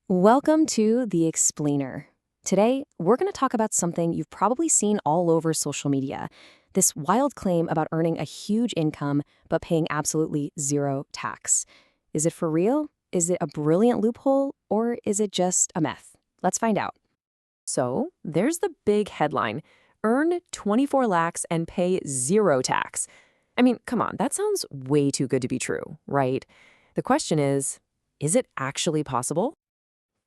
Welcome to The Explainer. Today, we're going to talk about something you've probably seen all over social media, this wild claim about earning a huge income but paying absolutely zero tax. Is it for real? Is it a brilliant loophole? Or is it just a myth? Let's find out. So, there's the big headline: earn 24 lakhs and pay zero tax. I mean, come on, that sounds way too good to be true, right? The question is it actually possible?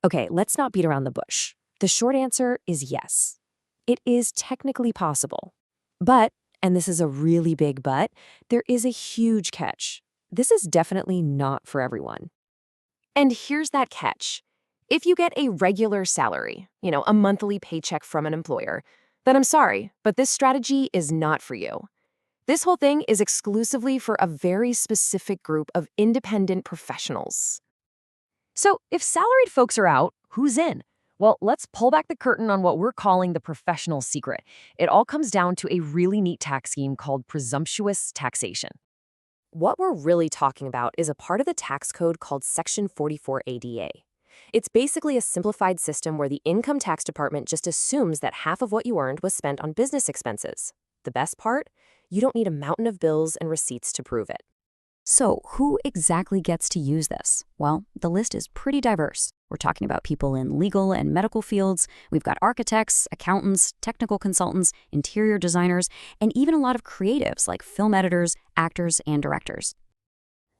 Okay, let's not beat around the bush. The short answer is yes. It is technically possible. But, and this is a really big but, there is a huge catch. This is definitely not for everyone. And here's that catch. If you get a regular salary, a monthly paycheck from an employer, then I'm sorry, but this strategy is not for you. This whole thing is exclusively for a very specific group of independent professionals. So, if salaried folks are out, who's in? Well, let's pull back the curtain on what we're calling the professional secret. It all comes down to a really neat tax scheme called presumptuous taxation. What we're really talking about is a part of the tax code called Section 44 ADA. It's basically a simplified system where the income tax department just assumes that half of what you earned was spent on business expenses. The best part? You don't need a mountain of bills and receipts to prove it. So, who exactly gets to use this? Well, the list is pretty diverse. We're talking about people in legal and medical fields. We've got architects, accountants, technical consultants, interior designers, and even a lot of creatives like film editors, actors, and directors.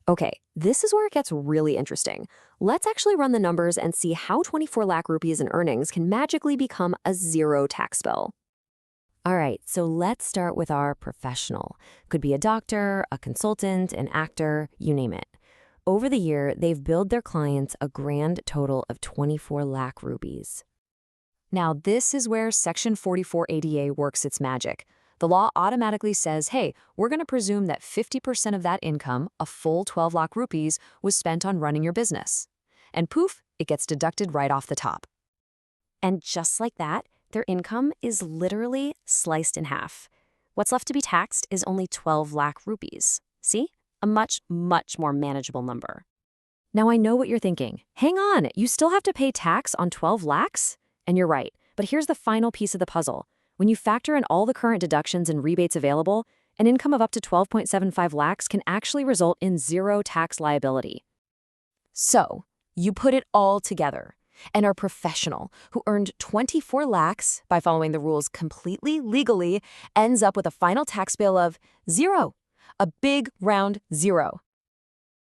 Okay, this is where it gets really interesting. Let's actually run the numbers and see how 24 lakh rupees in earnings can magically become a zero tax bill. All right, so let's start with our professional. Could be a doctor, a consultant, an actor, you name it. Over the year, they've billed their clients a grand total of 24 lakh rupees. Now, this is where Section 44 ADA works its magic. The law automatically says, hey, we're going to presume that 50% of that income, a full 12 lakh rupees, was spent on running your business. And poof, it gets deducted right off the top. And just like that, their income is literally sliced in half. What's left to be taxed is only 12 lakh rupees. See? A much, much more manageable number. Now I know what you're thinking. Hang on, you still have to pay tax on 12 lakhs? And you're right, but here's the final piece of the puzzle. When you factor in all the current deductions and rebates available, an income of up to 12.75 lakhs can actually result in zero tax liability. So, you put it all together. And our professional, who earned 24 lakhs by following the rules completely legally, ends up with a final tax bill of zero. A big round zero.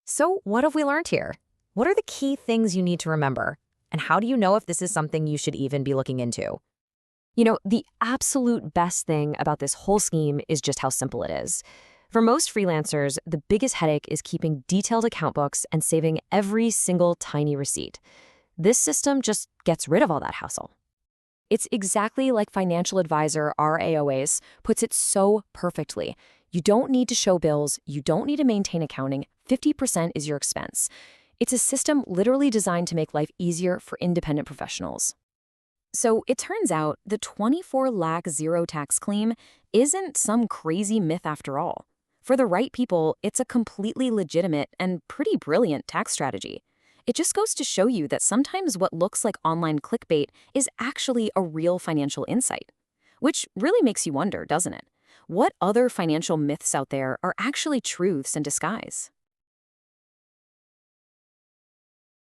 So what have we learned here? What are the key things you need to remember? And how do you know if this is something you should even be looking into? The absolute best thing about this whole scheme is just how simple it is. For most freelancers, the biggest headache is keeping detailed account books and saving every single tiny receipt. This system just gets rid of all that hassle. It's exactly like financial advisor RAOAs puts it so perfectly. You don't need to show bills, you don't need to maintain accounting, 50% is your expense. It's a system literally designed to make life easier for independent professionals. So it turns out the 24 lakh zero tax claim isn't some crazy myth after all. For the right people, it's a completely legitimate and pretty brilliant tax strategy. It just goes to show you that sometimes what looks like online clickbait is actually a real financial insight. Which really makes you wonder, doesn't it? What other financial myths out there are actually truths in disguise?